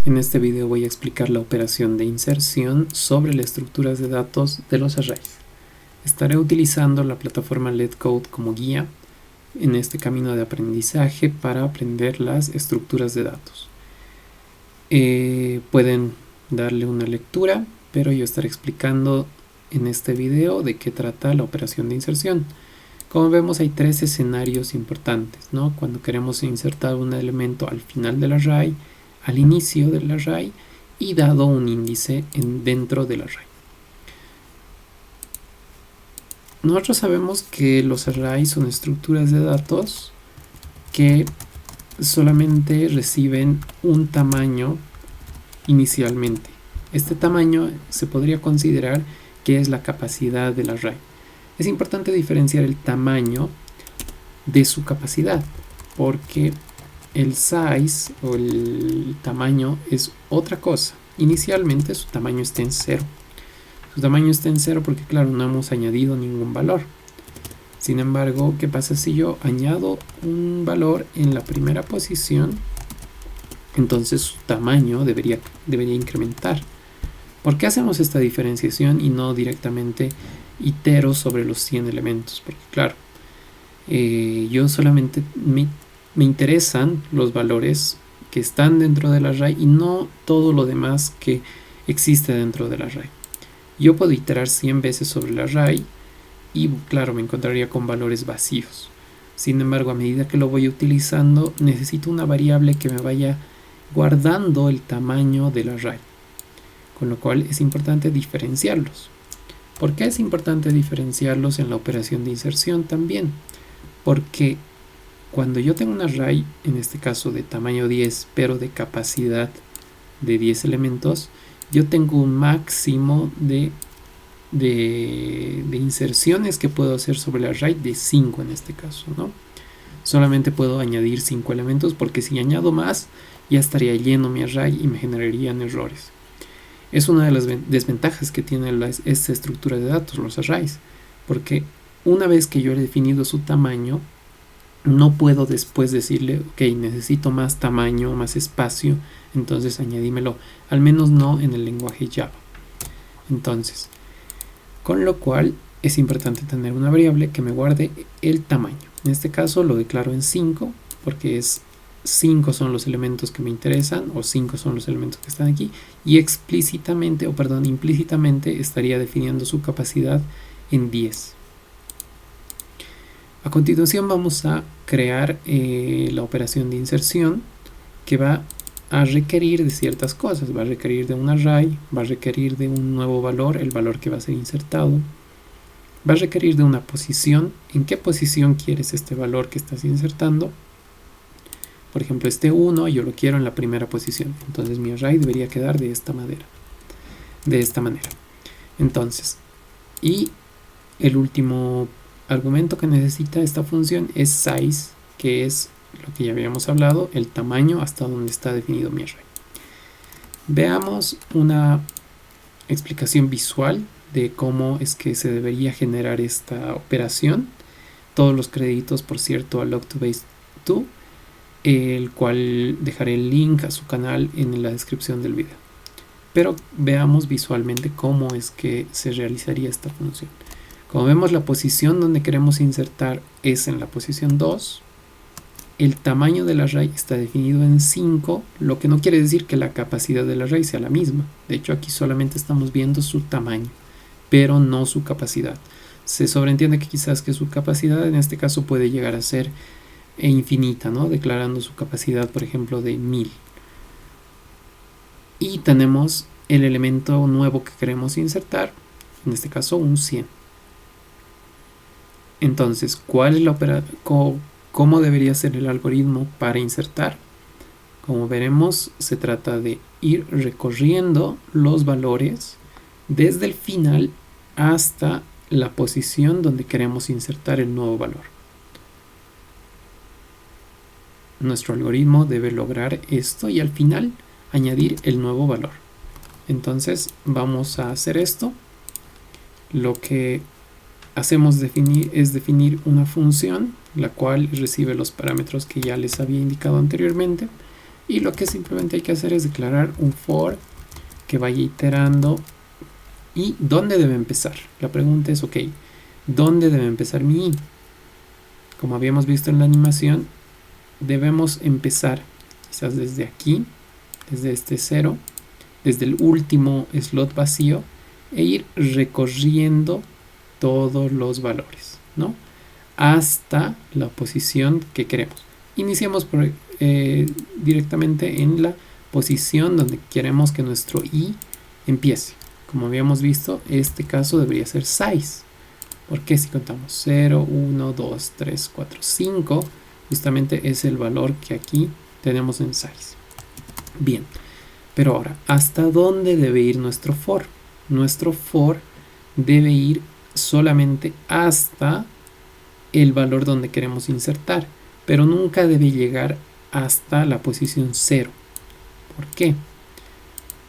En este video voy a explicar la operación de inserción sobre las estructuras de datos de los arrays. Estaré utilizando la plataforma LetCode como guía en este camino de aprendizaje para aprender las estructuras de datos. Pueden darle una lectura, pero yo estaré explicando en este video de qué trata la operación de inserción. Como vemos, hay tres escenarios importantes, ¿no? Cuando queremos insertar un elemento al final del array, al inicio del array y dado un índice dentro del array. Nosotros sabemos que los arrays son estructuras de datos que solamente reciben un tamaño inicialmente. Este tamaño se podría considerar que es la capacidad del array. Es importante diferenciar el tamaño de su capacidad, porque el size o el tamaño es otra cosa. Inicialmente su tamaño está en 0. Su tamaño está en 0 porque, claro, no hemos añadido ningún valor. Sin embargo, ¿qué pasa si yo añado un valor en la primera posición? Entonces su tamaño debería incrementar. ¿Por qué hacemos esta diferenciación y no directamente itero sobre los 100 elementos? Porque, claro, yo solamente me interesan los valores que están dentro del array y no todo lo demás que existe dentro del array. Yo puedo iterar 100 veces sobre el array y, claro, me encontraría con valores vacíos. Sin embargo, a medida que lo voy utilizando, necesito una variable que me vaya guardando el tamaño del array, con lo cual es importante diferenciarlos. ¿Por qué es importante diferenciarlos en la operación de inserción también? Porque cuando yo tengo un array, en este caso de tamaño 10, pero de capacidad de 10 elementos, yo tengo un máximo de inserciones que puedo hacer sobre el array de 5 en este caso, ¿no? Solamente puedo añadir 5 elementos porque si añado más, ya estaría lleno mi array y me generarían errores. Es una de las desventajas que tiene esta estructura de datos, los arrays, porque una vez que yo he definido su tamaño, no puedo después decirle, ok, necesito más tamaño, más espacio, entonces añadímelo, al menos no en el lenguaje Java. Entonces, con lo cual es importante tener una variable que me guarde el tamaño. En este caso lo declaro en 5, porque 5 son los elementos que me interesan, o 5 son los elementos que están aquí, y implícitamente estaría definiendo su capacidad en 10. A continuación vamos a crear la operación de inserción, que va a requerir de ciertas cosas. Va a requerir de un array, va a requerir de un nuevo valor, el valor que va a ser insertado, va a requerir de una posición. ¿En qué posición quieres este valor que estás insertando? Por ejemplo, este 1 yo lo quiero en la primera posición, entonces mi array debería quedar de esta manera. Entonces, y el último argumento que necesita esta función es size, que es lo que ya habíamos hablado, el tamaño hasta donde está definido mi array. Veamos una explicación visual de cómo es que se debería generar esta operación. Todos los créditos, por cierto, a Log2Base2, el cual dejaré el link a su canal en la descripción del video. Pero veamos visualmente cómo es que se realizaría esta función. Como vemos, la posición donde queremos insertar es en la posición 2. El tamaño del array está definido en 5, lo que no quiere decir que la capacidad del array sea la misma. De hecho, aquí solamente estamos viendo su tamaño, pero no su capacidad. Se sobreentiende que quizás que su capacidad en este caso puede llegar a ser infinita, ¿no? Declarando su capacidad, por ejemplo, de 1000. Y tenemos el elemento nuevo que queremos insertar, en este caso un 100. Entonces, ¿cuál es cómo debería ser el algoritmo para insertar? Como veremos, se trata de ir recorriendo los valores desde el final hasta la posición donde queremos insertar el nuevo valor. Nuestro algoritmo debe lograr esto y al final añadir el nuevo valor. Entonces vamos a hacer esto. Lo que hacemos es definir una función la cual recibe los parámetros que ya les había indicado anteriormente. Y lo que simplemente hay que hacer es declarar un for que vaya iterando. ¿Y dónde debe empezar? La pregunta es, ok, ¿dónde debe empezar mi i? Como habíamos visto en la animación, debemos empezar quizás desde aquí, desde este 0, desde el último slot vacío, e ir recorriendo todos los valores, ¿no? Hasta la posición que queremos. Iniciemos directamente en la posición donde queremos que nuestro i empiece. Como habíamos visto, este caso debería ser size. Porque si contamos 0, 1, 2, 3, 4, 5, justamente es el valor que aquí tenemos en size. Bien, pero ahora, ¿hasta dónde debe ir nuestro for? Nuestro for debe ir solamente hasta el valor donde queremos insertar, pero nunca debe llegar hasta la posición 0. ¿Por qué?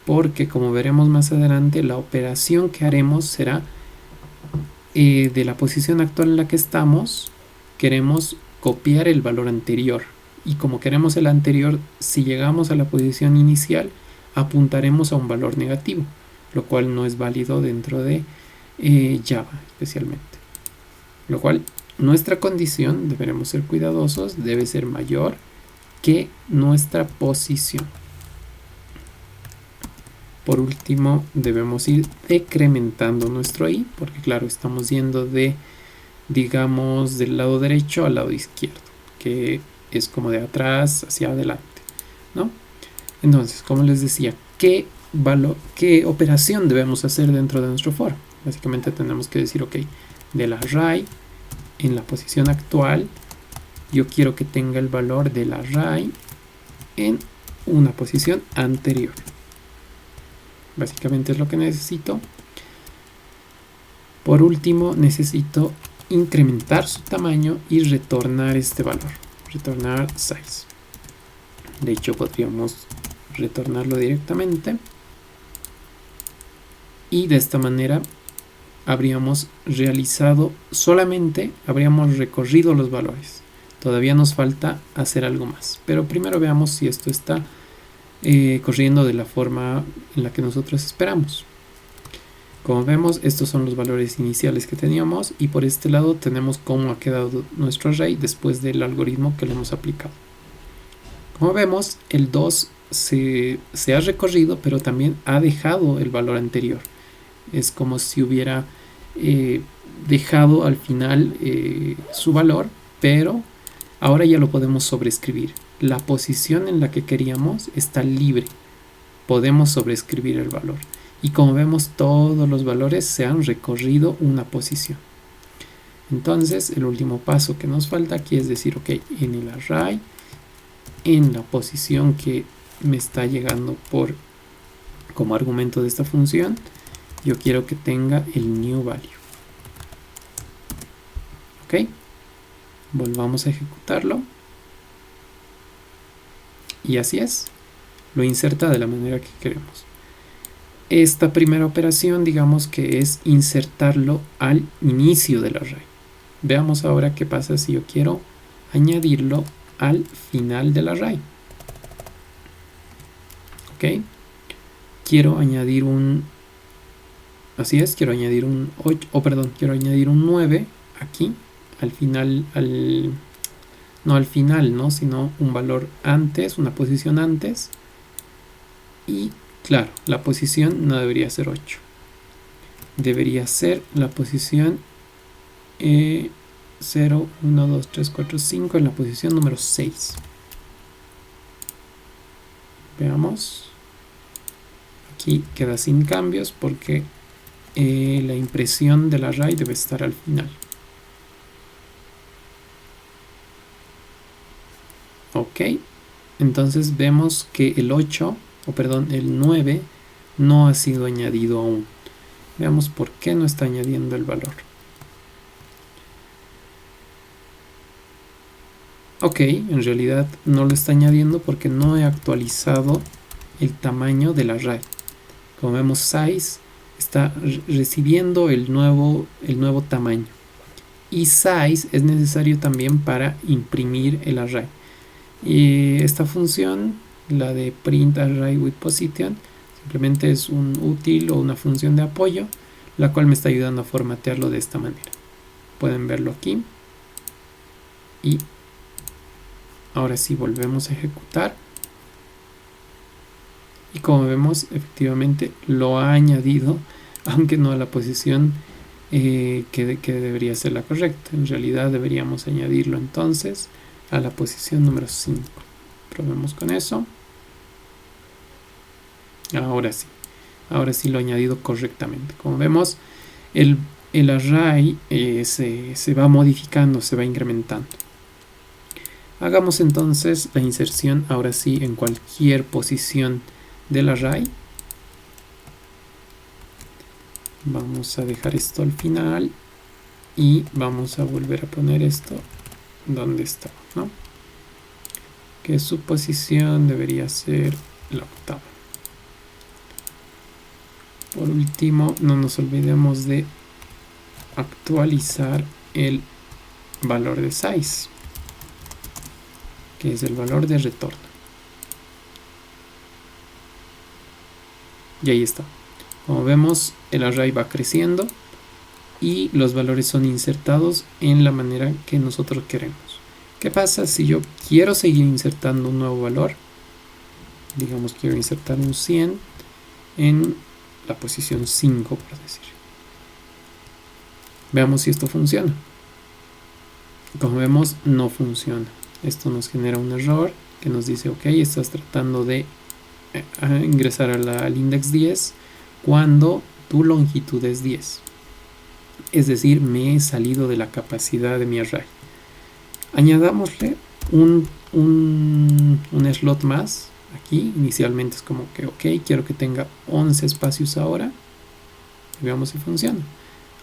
Porque como veremos más adelante, la operación que haremos será de la posición actual en la que estamos, queremos copiar el valor anterior. Y como queremos el anterior, si llegamos a la posición inicial, apuntaremos a un valor negativo, lo cual no es válido dentro de Java especialmente. Lo cual, nuestra condición, deberemos ser cuidadosos, debe ser mayor que nuestra posición. Por último, debemos ir decrementando nuestro i, porque claro, estamos yendo de, digamos, del lado derecho al lado izquierdo, que es como de atrás hacia adelante, ¿no? Entonces, como les decía, ¿qué operación debemos hacer dentro de nuestro for? Básicamente tenemos que decir, ok, del array en la posición actual, yo quiero que tenga el valor del array en una posición anterior. Básicamente es lo que necesito. Por último, necesito incrementar su tamaño y retornar este valor. Retornar size. De hecho, podríamos retornarlo directamente. Y de esta manera habríamos realizado solamente, habríamos recorrido los valores. Todavía nos falta hacer algo más. Pero primero veamos si esto está corriendo de la forma en la que nosotros esperamos. Como vemos, estos son los valores iniciales que teníamos y por este lado tenemos cómo ha quedado nuestro array después del algoritmo que le hemos aplicado. Como vemos, el 2 se ha recorrido, pero también ha dejado el valor anterior. Es como si hubiera dejado al final su valor, pero ahora ya lo podemos sobreescribir. La posición en la que queríamos está libre. Podemos sobreescribir el valor. Y como vemos, todos los valores se han recorrido una posición. Entonces, el último paso que nos falta aquí es decir, ok, en el array, en la posición que me está llegando como argumento de esta función, yo quiero que tenga el new value. Ok, volvamos a ejecutarlo. Y así es, lo inserta de la manera que queremos. Esta primera operación, digamos que es insertarlo al inicio del array. Veamos ahora qué pasa si yo quiero añadirlo al final del array. Ok, quiero añadir un, así es, quiero añadir un 8, quiero añadir un 9 aquí, al final, no al final, ¿no? Sino un valor antes, una posición antes. Y claro, la posición no debería ser 8. Debería ser la posición 0, 1, 2, 3, 4, 5 en la posición número 6. Veamos. Aquí queda sin cambios porque la impresión del array debe estar al final. Ok, entonces vemos que el 8, el 9 no ha sido añadido aún. Veamos por qué no está añadiendo el valor. Ok, en realidad no lo está añadiendo porque no he actualizado el tamaño del array. Como vemos, size está recibiendo el nuevo tamaño. Y size es necesario también para imprimir el array. Y esta función la de print array with position, simplemente es un útil o una función de apoyo, la cual me está ayudando a formatearlo de esta manera. Pueden verlo aquí. Y ahora sí volvemos a ejecutar. Y como vemos, efectivamente lo ha añadido, aunque no a la posición que debería ser la correcta. En realidad deberíamos añadirlo entonces a la posición número 5. Probemos con eso. Ahora sí lo he añadido correctamente. Como vemos, el array se va modificando, se va incrementando. Hagamos entonces la inserción ahora sí en cualquier posición del array. Vamos a dejar esto al final y vamos a volver a poner esto donde está, ¿no? Que su posición debería ser la octava. Por último, no nos olvidemos de actualizar el valor de size, que es el valor de retorno. Y ahí está. Como vemos, el array va creciendo y los valores son insertados en la manera que nosotros queremos. ¿Qué pasa si yo quiero seguir insertando un nuevo valor? Digamos, quiero insertar un 100 en la posición 5, por decir. Veamos si esto funciona. Como vemos, no funciona. Esto nos genera un error que nos dice, ok, estás tratando de ingresar al index 10 cuando tu longitud es 10. Es decir, me he salido de la capacidad de mi array. Añadámosle un slot más. Aquí inicialmente es como que, ok, quiero que tenga 11 espacios ahora. Y veamos si funciona.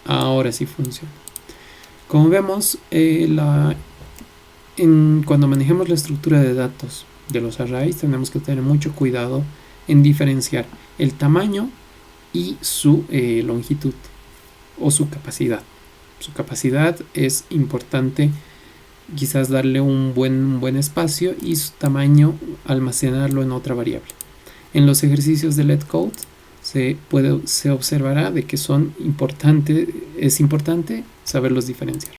Ahora sí funciona. Como vemos, cuando manejemos la estructura de datos de los arrays, tenemos que tener mucho cuidado en diferenciar el tamaño y su longitud o su capacidad. Su capacidad es importante, quizás darle un buen espacio, y su tamaño almacenarlo en otra variable. En los ejercicios de LetCode se observará de que es importante saberlos diferenciar.